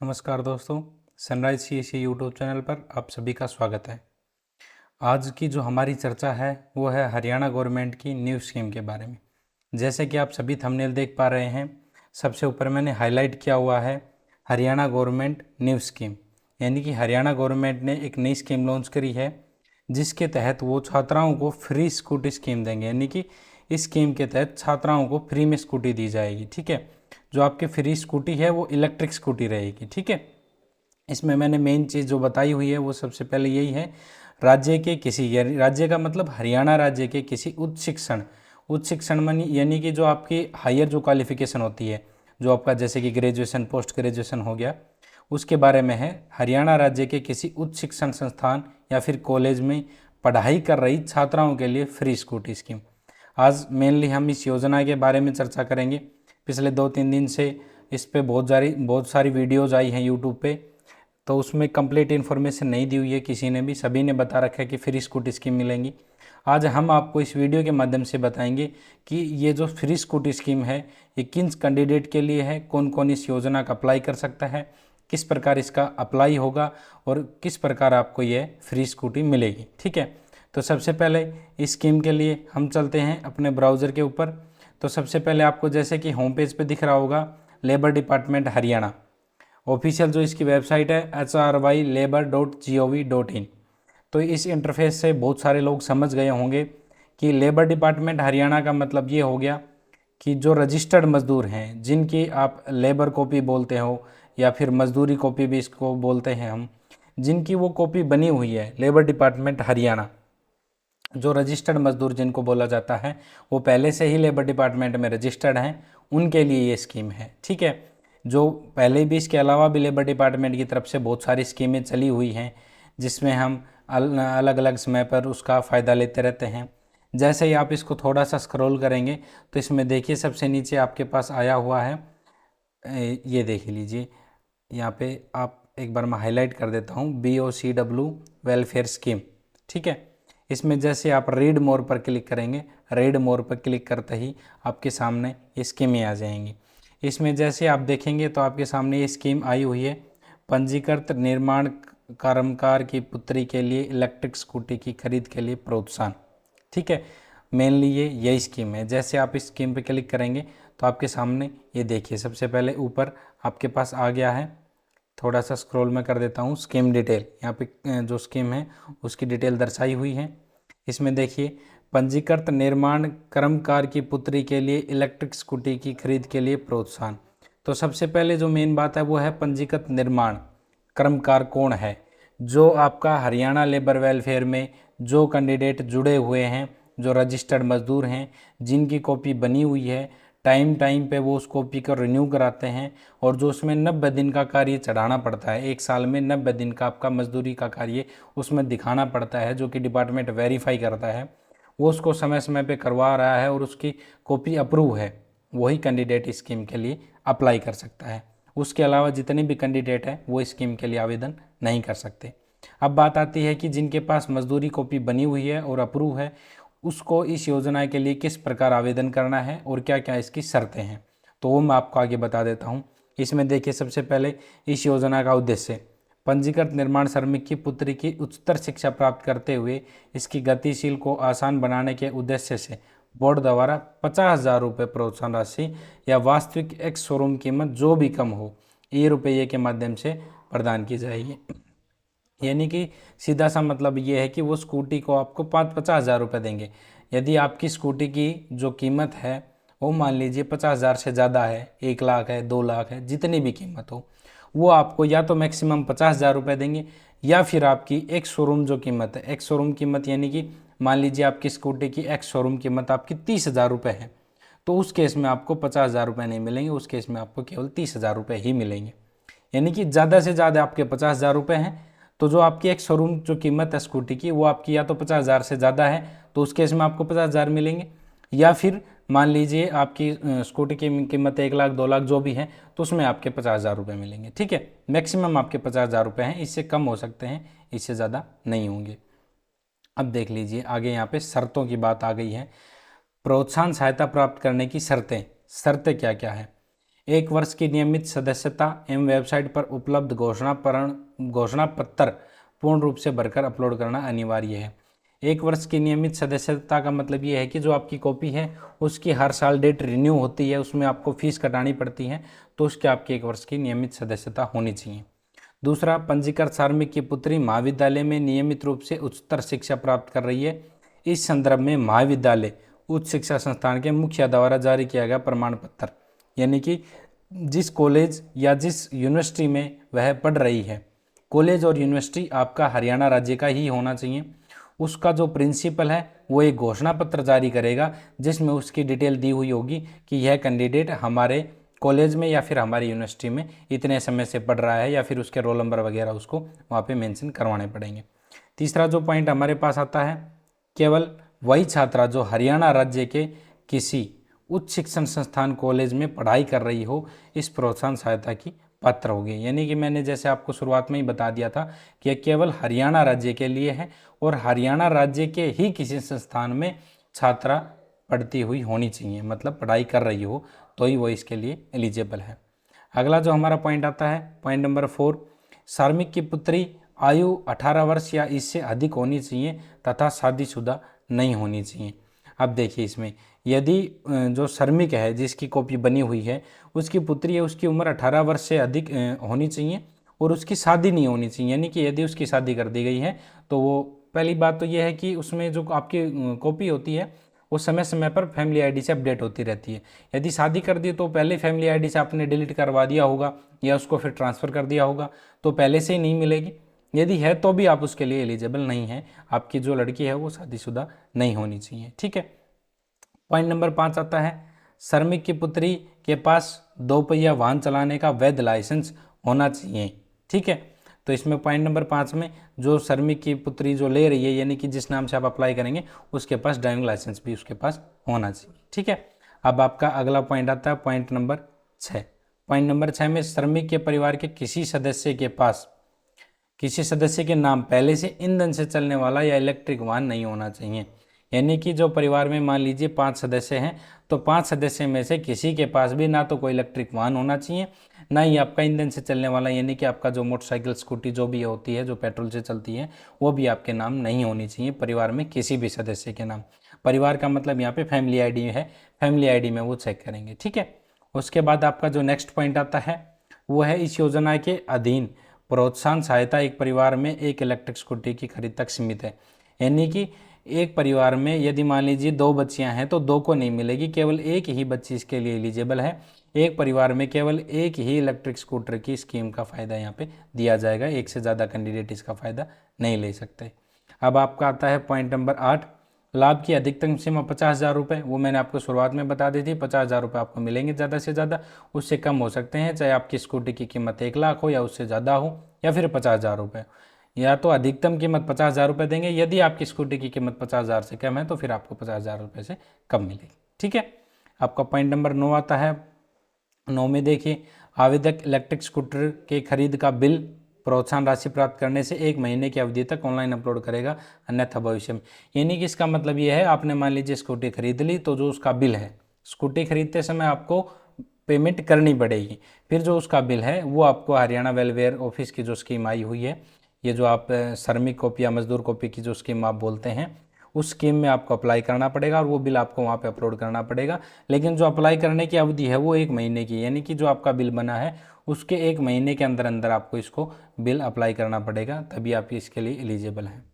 नमस्कार दोस्तों, sunrise CSC YouTube channel पर आप सभी का स्वागत है। आज की जो हमारी चर्चा है वो है हरियाणा गवर्नमेंट की न्यू स्कीम के बारे में। जैसे कि आप सभी थंबनेल देख पा रहे हैं, सबसे ऊपर मैंने हाईलाइट किया हुआ है हरियाणा गवर्नमेंट न्यू स्कीम, यानी कि हरियाणा गवर्नमेंट ने एक नई स्कीम लॉन्च करी है जिसके तहत वो छात्राओं को फ्री स्कूटी स्कीम देंगे। यानी कि इस स्कीम के तहत छात्राओं को फ्री में स्कूटी दी जाएगी। ठीक है, जो आपकी फ्री स्कूटी है वो इलेक्ट्रिक स्कूटी रहेगी। ठीक है, इसमें मैंने मेन चीज़ जो बताई हुई है वो सबसे पहले यही है, राज्य के किसी, राज्य का मतलब हरियाणा राज्य के किसी उच्च शिक्षण में, यानी कि जो आपकी हायर जो क्वालिफिकेशन होती है, जो आपका जैसे कि ग्रेजुएशन पोस्ट ग्रेजुएशन हो गया, उसके बारे में है। हरियाणा राज्य के किसी उच्च शिक्षण संस्थान या फिर कॉलेज में पढ़ाई कर रही छात्राओं के लिए फ्री स्कूटी स्कीम। आज मेनली हम इस योजना के बारे में चर्चा करेंगे। पिछले 2-3 दिन से इस पे बहुत सारी वीडियोज़ आई हैं यूट्यूब पे, तो उसमें कंप्लीट इन्फॉर्मेशन नहीं दी हुई है किसी ने भी, सभी ने बता रखा है कि फ्री स्कूटी स्कीम मिलेंगी। आज हम आपको इस वीडियो के माध्यम से बताएंगे कि ये जो फ्री स्कूटी स्कीम है ये किन कैंडिडेट के लिए है, कौन कौन इस योजना का अप्लाई कर सकता है, किस प्रकार इसका अप्लाई होगा और किस प्रकार आपको ये फ्री स्कूटी मिलेगी। ठीक है, तो सबसे पहले इस स्कीम के लिए हम चलते हैं अपने ब्राउज़र के ऊपर। तो सबसे पहले आपको जैसे कि होम पेज पे दिख रहा होगा लेबर डिपार्टमेंट हरियाणा, ऑफिशियल जो इसकी वेबसाइट है hrylabor.gov.in। तो इस इंटरफेस से बहुत सारे लोग समझ गए होंगे कि लेबर डिपार्टमेंट हरियाणा का मतलब ये हो गया कि जो रजिस्टर्ड मजदूर हैं, जिनकी आप लेबर कॉपी बोलते हो या फिर मजदूरी कॉपी भी इसको बोलते हैं हम, जिनकी वो कॉपी बनी हुई है लेबर डिपार्टमेंट हरियाणा, जो रजिस्टर्ड मजदूर जिनको बोला जाता है, वो पहले से ही लेबर डिपार्टमेंट में रजिस्टर्ड हैं, उनके लिए ये स्कीम है। ठीक है, जो पहले भी इसके अलावा भी लेबर डिपार्टमेंट की तरफ से बहुत सारी स्कीमें चली हुई हैं जिसमें हम अलग अलग समय पर उसका फ़ायदा लेते रहते हैं। जैसे ही आप इसको थोड़ा सा स्क्रॉल करेंगे तो इसमें देखिए सबसे नीचे आपके पास आया हुआ है, ये देख लीजिए यहाँ पे, आप एक बार मैं हाईलाइट कर देता हूँ, BOCW वेलफेयर स्कीम। ठीक है, इसमें जैसे आप रीड मोर पर क्लिक करेंगे, रीड मोर पर क्लिक करते ही आपके सामने ये स्कीमें आ जाएंगी। इसमें जैसे आप देखेंगे तो आपके सामने ये स्कीम आई हुई है, पंजीकृत निर्माण कर्मकार की पुत्री के लिए इलेक्ट्रिक स्कूटी की खरीद के लिए प्रोत्साहन। ठीक है, मेनली ये यही स्कीम है। जैसे आप इस स्कीम पे क्लिक करेंगे तो आपके सामने ये देखिए सबसे पहले ऊपर आपके पास आ गया है, थोड़ा सा स्क्रॉल में कर देता हूँ, स्कीम डिटेल, यहाँ पे जो स्कीम है उसकी डिटेल दर्शाई हुई है। इसमें देखिए पंजीकृत निर्माण कर्मकार की पुत्री के लिए इलेक्ट्रिक स्कूटी की खरीद के लिए प्रोत्साहन। तो सबसे पहले जो मेन बात है वो है पंजीकृत निर्माण कर्मकार कौन है। जो आपका हरियाणा लेबर वेलफेयर में जो कैंडिडेट जुड़े हुए हैं, जो रजिस्टर्ड मजदूर हैं, जिनकी कॉपी बनी हुई है, टाइम पे वो उस कॉपी को रिन्यू कराते हैं, और जो उसमें 90 दिन का कार्य चढ़ाना पड़ता है, एक साल में 90 दिन का आपका मजदूरी का कार्य उसमें दिखाना पड़ता है, जो कि डिपार्टमेंट वेरीफाई करता है, वो उसको समय समय पे करवा रहा है और उसकी कॉपी अप्रूव है, वही कैंडिडेट स्कीम के लिए अप्लाई कर सकता है। उसके अलावा जितने भी कैंडिडेट हैं वो स्कीम के लिए आवेदन नहीं कर सकते। अब बात आती है कि जिनके पास मजदूरी कॉपी बनी हुई है और अप्रूव है, उसको इस योजना के लिए किस प्रकार आवेदन करना है और क्या क्या इसकी शर्तें हैं, तो वो मैं आपको आगे बता देता हूँ। इसमें देखिए सबसे पहले इस योजना का उद्देश्य पंजीकृत निर्माण श्रमिक की पुत्री की उच्चतर शिक्षा प्राप्त करते हुए इसकी गतिशील को आसान बनाने के उद्देश्य से बोर्ड द्वारा 50,000 रुपये प्रोत्साहन राशि या वास्तविक एक्स शोरूम कीमत जो भी कम हो ₹1 के माध्यम से प्रदान की जाएगी। यानी कि सीधा सा मतलब ये है कि वो स्कूटी को आपको 50,000 रुपये देंगे। यदि आपकी स्कूटी की जो कीमत है वो मान लीजिए 50,000 से ज़्यादा है, 1 लाख है, 2 लाख है, जितनी भी कीमत हो, वो आपको या तो मैक्सिमम 50,000 रुपये देंगे, या फिर आपकी एक्स शोरूम जो कीमत है, एक्स शोरूम कीमत यानी कि मान लीजिए आपकी स्कूटी की एक्स शोरूम कीमत आपकी 30,000 रुपये है, तो उस केस में आपको 50,000 रुपये नहीं मिलेंगे, उस केस में आपको केवल 30,000 रुपये ही मिलेंगे। यानी कि ज़्यादा से ज़्यादा आपके 50,000 रुपये हैं, तो जो आपकी एक शोरूम जो कीमत है स्कूटी की वो आपकी या तो 50,000 से ज़्यादा है तो उस केस में आपको 50,000 मिलेंगे, या फिर मान लीजिए आपकी स्कूटी की कीमत 1 लाख 2 लाख जो भी है तो उसमें आपके 50,000 रुपये मिलेंगे। ठीक है, मैक्सिमम आपके 50,000 रुपये हैं, इससे कम हो सकते हैं, इससे ज़्यादा नहीं होंगे। अब देख लीजिए आगे यहाँ पे शर्तों की बात आ गई है। प्रोत्साहन सहायता प्राप्त करने की शर्तें क्या क्या है। 1 वर्ष की नियमित सदस्यता एवं वेबसाइट पर उपलब्ध घोषणा पत्र पूर्ण रूप से भरकर अपलोड करना अनिवार्य है। 1 वर्ष की नियमित सदस्यता का मतलब ये है कि जो आपकी कॉपी है उसकी हर साल डेट रिन्यू होती है, उसमें आपको फीस कटानी पड़ती है, तो उसके आपकी 1 वर्ष की नियमित सदस्यता होनी चाहिए। दूसरा, पंजीकृत श्रमिक की पुत्री महाविद्यालय में नियमित रूप से उच्चतर शिक्षा प्राप्त कर रही है। इस संदर्भ में महाविद्यालय उच्च शिक्षा संस्थान के मुखिया द्वारा जारी किया गया प्रमाण पत्र, यानी कि जिस कॉलेज या जिस यूनिवर्सिटी में वह पढ़ रही है, कॉलेज और यूनिवर्सिटी आपका हरियाणा राज्य का ही होना चाहिए, उसका जो प्रिंसिपल है वो एक घोषणा पत्र जारी करेगा जिसमें उसकी डिटेल दी हुई होगी कि यह कैंडिडेट हमारे कॉलेज में या फिर हमारी यूनिवर्सिटी में इतने समय से पढ़ रहा है, या फिर उसके रोल नंबर वगैरह उसको वहाँ पे मेंशन करवाने पड़ेंगे। तीसरा जो पॉइंट हमारे पास आता है, केवल वही छात्रा जो हरियाणा राज्य के किसी उच्च शिक्षण संस्थान कॉलेज में पढ़ाई कर रही हो इस प्रोत्साहन सहायता की पात्र होगी। यानी कि मैंने जैसे आपको शुरुआत में ही बता दिया था कि यह केवल हरियाणा राज्य के लिए है और हरियाणा राज्य के ही किसी संस्थान में छात्रा पढ़ती हुई होनी चाहिए, मतलब पढ़ाई कर रही हो तो ही वो इसके लिए एलिजिबल है। अगला जो हमारा पॉइंट आता है, पॉइंट नंबर 4, श्रमिक की पुत्री आयु 18 वर्ष या इससे अधिक होनी चाहिए तथा शादीशुदा नहीं होनी चाहिए। अब देखिए, इसमें यदि जो श्रमिक है जिसकी कॉपी बनी हुई है उसकी पुत्री है, उसकी उम्र 18 वर्ष से अधिक होनी चाहिए और उसकी शादी नहीं होनी चाहिए। यानी कि यदि उसकी शादी कर दी गई है तो वो, पहली बात तो ये है कि उसमें जो आपकी कॉपी होती है वो समय समय पर फैमिली आईडी से अपडेट होती रहती है। यदि शादी कर दी तो पहले फैमिली आईडी से आपने डिलीट करवा दिया होगा या उसको फिर ट्रांसफ़र कर दिया होगा, तो पहले से ही नहीं मिलेगी। यदि है तो भी आप उसके लिए एलिजिबल नहीं है, आपकी जो लड़की है वो शादीशुदा नहीं होनी चाहिए। ठीक है। पॉइंट नंबर 5 आता है, श्रमिक की पुत्री के पास 2 पहिया वाहन चलाने का वैध लाइसेंस होना चाहिए। ठीक है। तो इसमें पॉइंट नंबर 5 में जो श्रमिक की पुत्री जो ले रही है, यानी कि जिस नाम से आप अप्लाई करेंगे उसके पास ड्राइविंग लाइसेंस भी उसके पास होना चाहिए। ठीक है। अब आपका अगला पॉइंट आता है पॉइंट नंबर 6। पॉइंट नंबर 6 में श्रमिक के परिवार के किसी सदस्य के पास किसी सदस्य के नाम पहले से ईंधन से चलने वाला या इलेक्ट्रिक वाहन नहीं होना चाहिए। यानी कि जो परिवार में मान लीजिए 5 सदस्य हैं तो 5 सदस्य में से किसी के पास भी ना तो कोई इलेक्ट्रिक वाहन होना चाहिए, ना ही आपका ईंधन से चलने वाला, यानी कि आपका जो मोटरसाइकिल स्कूटी जो भी होती है जो पेट्रोल से चलती है वो भी आपके नाम नहीं होनी चाहिए, परिवार में किसी भी सदस्य के नाम। परिवार का मतलब यहाँ पे फैमिली आईडी है, फैमिली आईडी में वो चेक करेंगे। ठीक है। उसके बाद आपका जो नेक्स्ट पॉइंट आता है वो है, इस योजना के अधीन प्रोत्साहन सहायता एक परिवार में एक इलेक्ट्रिक स्कूटी की खरीद तक सीमित है। यानी कि एक परिवार में यदि मान लीजिए 2 बच्चियां हैं तो 2 को नहीं मिलेगी, केवल एक ही बच्ची इसके लिए एलिजिबल है। एक परिवार में केवल एक ही इलेक्ट्रिक स्कूटर की स्कीम का फ़ायदा यहाँ पे दिया जाएगा, एक से ज़्यादा कैंडिडेट इसका फ़ायदा नहीं ले सकते। अब आपका आता है पॉइंट नंबर 8, लाभ की अधिकतम सीमा 50,000 रुपये। वो मैंने आपको शुरुआत में बता दी थी, 50,000 रुपये आपको मिलेंगे ज़्यादा से ज़्यादा, उससे कम हो सकते हैं, चाहे आपकी स्कूटी की कीमत 1 लाख हो या उससे ज़्यादा हो, या फिर 50,000 रुपये। या तो अधिकतम कीमत 50,000 रुपये देंगे, यदि आपकी स्कूटी की कीमत 50,000 से कम है तो फिर आपको 50,000 रुपये से कम मिलेगी। ठीक है। आपका पॉइंट नंबर 9 आता है। 9 में देखिए, आवेदक इलेक्ट्रिक स्कूटर के खरीद का बिल प्रोत्साहन राशि प्राप्त करने से 1 महीने की अवधि तक ऑनलाइन अपलोड करेगा, अन्यथा भविष्य में। यानी कि इसका मतलब ये है, आपने मान लीजिए स्कूटी खरीद ली तो जो उसका बिल है, स्कूटी खरीदते समय आपको पेमेंट करनी पड़ेगी, फिर जो उसका बिल है वो आपको हरियाणा वेलफेयर ऑफिस की जो स्कीम आई हुई है, ये जो आप श्रमिक कॉपी या मजदूर कॉपी की जो स्कीम आप बोलते हैं, उस स्कीम में आपको अप्लाई करना पड़ेगा और वो बिल आपको वहाँ पे अपलोड करना पड़ेगा। लेकिन जो अप्लाई करने की अवधि है वो 1 महीने की, यानी कि जो आपका बिल बना है उसके 1 महीने के अंदर अंदर आपको इसको बिल अप्लाई करना पड़ेगा, तभी आप इसके लिए एलिजिबल हैं।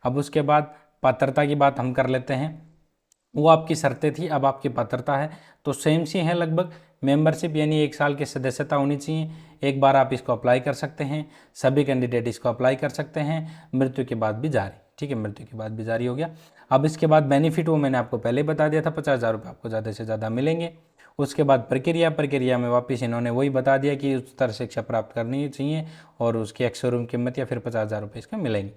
अब उसके बाद पात्रता की बात हम कर लेते हैं। वो आपकी शर्तें थी, अब आपकी पात्रता है तो सेम सी है लगभग। मेंबरशिप यानी 1 साल की सदस्यता होनी चाहिए, एक बार आप इसको अप्लाई कर सकते हैं, सभी कैंडिडेट इसको अप्लाई कर सकते हैं, मृत्यु के बाद भी जारी। ठीक है, मृत्यु के बाद भी जारी हो गया। अब इसके बाद बेनिफिट वो मैंने आपको पहले बता दिया था, 50,000 रुपये आपको ज़्यादा से ज़्यादा मिलेंगे। उसके बाद प्रक्रिया में वापस इन्होंने वही बता दिया कि उच्चतर शिक्षा प्राप्त करनी चाहिए और उसकी एक्स-शोरूम कीमत या फिर 50,000 रुपये इसके मिलेंगे।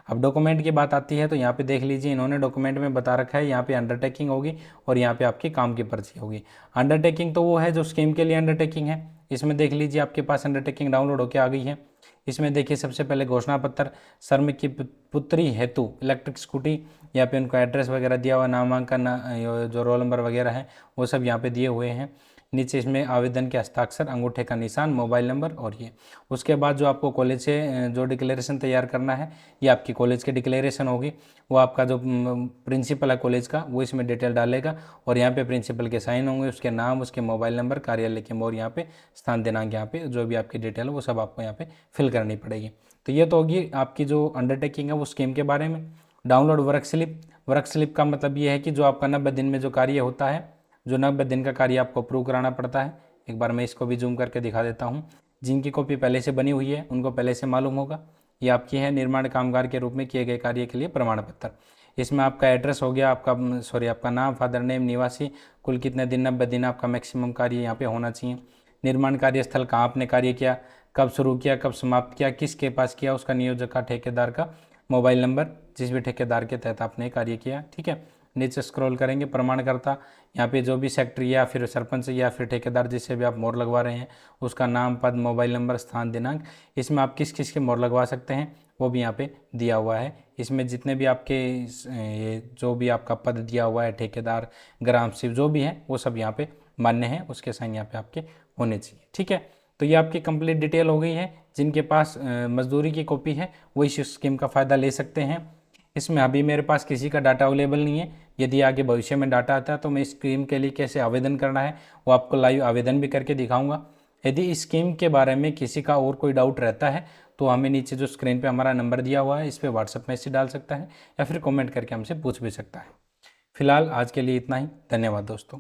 अब डॉक्यूमेंट की बात आती है तो यहाँ पे देख लीजिए, इन्होंने डॉक्यूमेंट में बता रखा है, यहाँ पे अंडरटेकिंग होगी और यहाँ पे आपकी काम की पर्ची होगी। अंडरटेकिंग तो वो है जो स्कीम के लिए अंडरटेकिंग है, इसमें देख लीजिए आपके पास अंडरटेकिंग डाउनलोड होकर आ गई है। इसमें देखिए सबसे पहले घोषणा पत्र, श्रमिक की पुत्री हेतु इलेक्ट्रिक स्कूटी, यहाँ पे उनका एड्रेस वगैरह दिया हुआ, नामांकन, जो रोल नंबर वगैरह है वो सब यहाँ पे दिए हुए हैं। नीचे इसमें आवेदन के हस्ताक्षर, अंगूठे का निशान, मोबाइल नंबर और ये। उसके बाद जो आपको कॉलेज से जो डिक्लेरेशन तैयार करना है, ये आपकी कॉलेज की डिक्लेरेशन होगी। वो आपका जो प्रिंसिपल है कॉलेज का, वो इसमें डिटेल डालेगा और यहाँ पे प्रिंसिपल के साइन होंगे, उसके नाम, उसके मोबाइल नंबर, कार्यालय की मोहर, यहाँ पे स्थान दिनांक, यहाँ पे जो भी आपकी डिटेल है वो सब आपको यहाँ पे फिल करनी पड़ेगी। तो ये तो होगी आपकी जो अंडरटेकिंग है वो स्कीम के बारे में। Download work slip. Work slip का मतलब ये है कि जो आपका 90 दिन में जो कार्य होता है, जो 90 दिन का कार्य आपको अप्रूव कराना पड़ता है। एक बार मैं इसको भी जूम करके दिखा देता हूँ। जिनकी कॉपी पहले से बनी हुई है उनको पहले से मालूम होगा। ये आपकी है निर्माण कामगार के रूप में किए गए कार्य के लिए प्रमाण पत्र। इसमें आपका एड्रेस हो गया, आपका नाम, फादर नेम, निवासी, कुल कितने दिन, 90 दिन आपका मैक्सिमम कार्य यहाँ पे होना चाहिए। निर्माण कार्यस्थल कहाँ आपने कार्य किया, कब शुरू किया, कब समाप्त किया, किसके पास किया, उसका नियोजक का, ठेकेदार का मोबाइल नंबर, जिस भी ठेकेदार के तहत आपने कार्य किया। ठीक है, नीचे स्क्रॉल करेंगे, प्रमाणकर्ता, यहाँ पे जो भी सेक्रेटरी या फिर सरपंच या फिर ठेकेदार जिससे भी आप मोहर लगवा रहे हैं, उसका नाम, पद, मोबाइल नंबर, स्थान, दिनांक। इसमें आप किस किस के मोहर लगवा सकते हैं वो भी यहाँ पे दिया हुआ है। इसमें जितने भी आपके ये जो भी आपका पद दिया हुआ है, ठेकेदार, ग्राम सेवक, जो भी है वो सब यहाँ पे मान्य है, उसके साइन यहाँ पे आपके होने चाहिए। ठीक है, तो ये आपकी कंप्लीट डिटेल हो गई है। जिनके पास मजदूरी की कॉपी है वो इस स्कीम का फ़ायदा ले सकते हैं। इसमें अभी मेरे पास किसी का डाटा अवेलेबल नहीं है। यदि आगे भविष्य में डाटा आता है तो मैं इस स्कीम के लिए कैसे आवेदन करना है वो आपको लाइव आवेदन भी करके दिखाऊंगा। यदि इस स्कीम के बारे में किसी का और कोई डाउट रहता है तो हमें नीचे जो स्क्रीन पे हमारा नंबर दिया हुआ है इस पर व्हाट्सएप मैसेज डाल सकता है या फिर कमेंट करके हमसे पूछ भी सकता है। फिलहाल आज के लिए इतना ही। धन्यवाद दोस्तों।